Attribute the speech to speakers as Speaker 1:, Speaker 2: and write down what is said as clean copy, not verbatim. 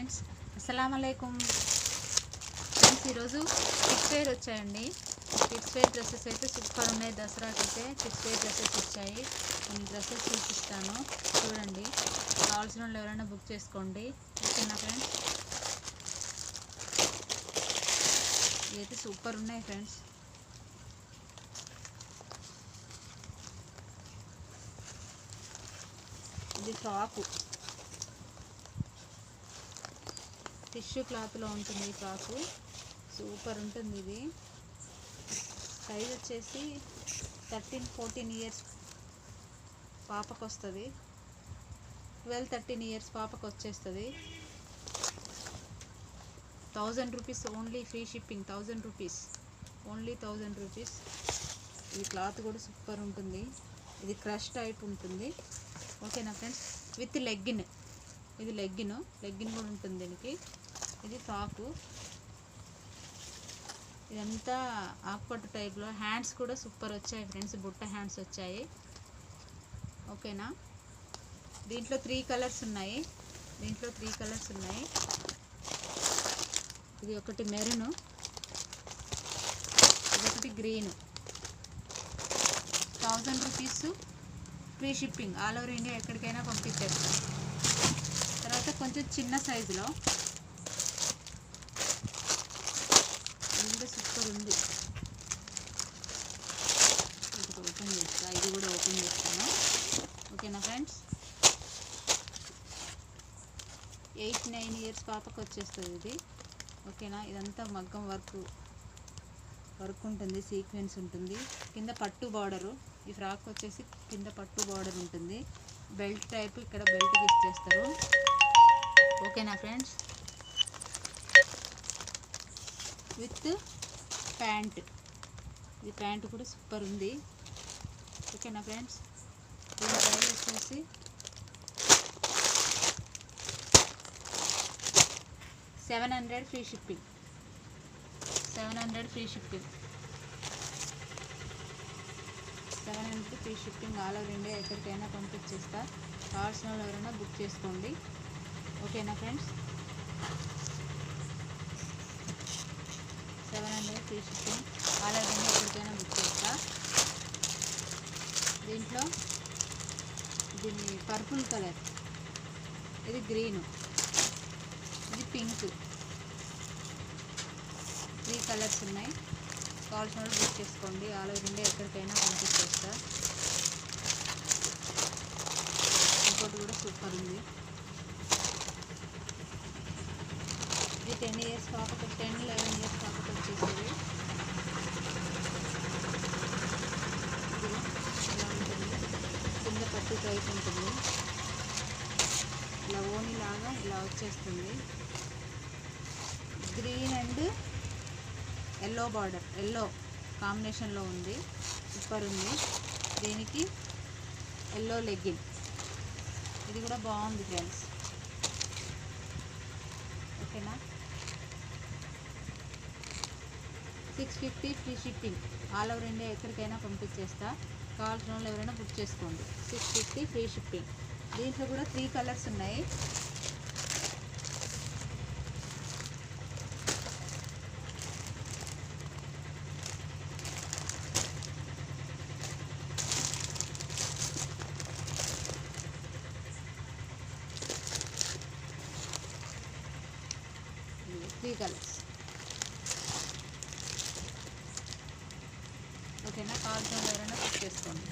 Speaker 1: Friends, అస్సలాము అలైకుం friends. ఈరోజు kids wear వచ్చాయండి. కిడ్స్ వేర్ డ్రెస్సెస్ అయితే సూపర్ ఉన్నాయి. దసరాకి అయితే కిడ్స్ వేర్ డ్రెస్సెస్ వచ్చాయి. కొన్ని డ్రెస్సెస్ చూపిస్తాను, చూడండి. కావాల్సిన వాళ్ళు ఎవరైనా బుక్ చేసుకోండి. ఓకేనా ఫ్రెండ్స్? ఇవైతే సూపర్ ఉన్నాయి ఫ్రెండ్స్. ఇది ఫ్రాకు, టిష్యూ క్లాత్లో ఉంటుంది. ఈ ఫ్రాకు సూపర్ ఉంటుంది. ఇది సైజ్ వచ్చేసి 13-14 ఇయర్స్ పాపకు వస్తుంది. 12-13 ఇయర్స్ పాపకు వచ్చేస్తుంది. 1000 rupees only, free shipping. 1000 rupees only, 1000 rupees. ఇది క్లాత్ కూడా సూపర్ ఉంటుంది. ఇది క్రష్ టైప్ ఉంటుంది. ఓకేనా ఫ్రెండ్స్? With legging. ఇది లెగ్గిన్ కూడా ఉంటుంది దీనికి. ఇది ఫ్రాకు. ఇదంతా ఆకుపట్టు టైప్లో. హ్యాండ్స్ కూడా సూపర్ వచ్చాయి ఫ్రెండ్స్. బుట్ట హ్యాండ్స్ వచ్చాయి. ఓకేనా? దీంట్లో 3 కలర్స్ ఉన్నాయి. ఇది ఒకటి మెరూన్, ఇదొకటి green. 1000 rupees free shipping. All over India ఎక్కడికైనా పంపించేస్తాం. తర్వాత కొంచెం చిన్న సైజులో ఇది కూడా సూపర్ ఉంది. ఓపెన్ చేస్తా, ఇది కూడా ఓపెన్ చేస్తాను. ఓకేనా ఫ్రెండ్స్? 8-9 ఇయర్స్ పాపకు వచ్చేస్తుంది ఇది. ఓకేనా? ఇదంతా మగ్గం వర్క్ ఉంటుంది. సీక్వెన్స్ ఉంటుంది. కింద పట్టు బార్డరు. ఈ ఫ్రాక్ వచ్చేసి కింద పట్టు బార్డర్ ఉంటుంది. బెల్ట్ టైప్, ఇక్కడ బెల్ట్కి ఇచ్చేస్తారు. ఓకేనా ఫ్రెండ్స్? With pant. ఈ ప్యాంట్ కూడా సూపర్ ఉంది. ఓకేనా ఫ్రెండ్స్? దీని ప్రైస్ వచ్చేసి 700 free shipping. 700 free shipping. 700 free shipping. All over India ఎక్కడికైనా పంపించేస్తా. కావాల్సిన వాళ్ళు ఎవరైనా బుక్ చేసుకోండి. ఓకేనా friends? 700 free shipping. All over India ఎక్కడికైనా బుక్ చేస్తా. దీంట్లో ఇది పర్పుల్ కలర్, ఇది గ్రీను, ఇది పింక్. 3 కలర్స్ ఉన్నాయి. కావాల్సిన వాళ్ళు బుక్ చేసుకోండి. ఆల్ ఓవర్ ఇండియా ఎక్కడికైనా పంపించేస్తా. ఇంకోటి కూడా సూపర్ ఉంది. ఇది 10 ఇయర్స్ పాపకు, 10-11 ఇయర్స్ పాపకు వచ్చేసేది. ఇలా ఉంటుంది. కింద పట్టు టైప్ ఉంటుంది. ఇలా ఓని లాగా ఇలా వచ్చేస్తుంది. Green and yellow border, yellow కాంబినేషన్లో ఉంది. సూపర్ ఉంది. దీనికి ఎల్లో లెగ్గిన్. ఇది కూడా బాగుంది ఫ్రెండ్స్. ఓకేనా? 650 free shipping. All over India ఎక్కడికైనా పంపించేస్తా. కావాల్సిన వాళ్ళు ఎవరైనా బుక్ చేసుకోండి. 650 ఫ్రీ షిప్పింగ్. దీంట్లో కూడా 3 కలర్స్ ఉన్నాయి. కలర్స్. ఓకేనా? కావాల్సిన ఎవరైనా బుక్ చేసుకోండి.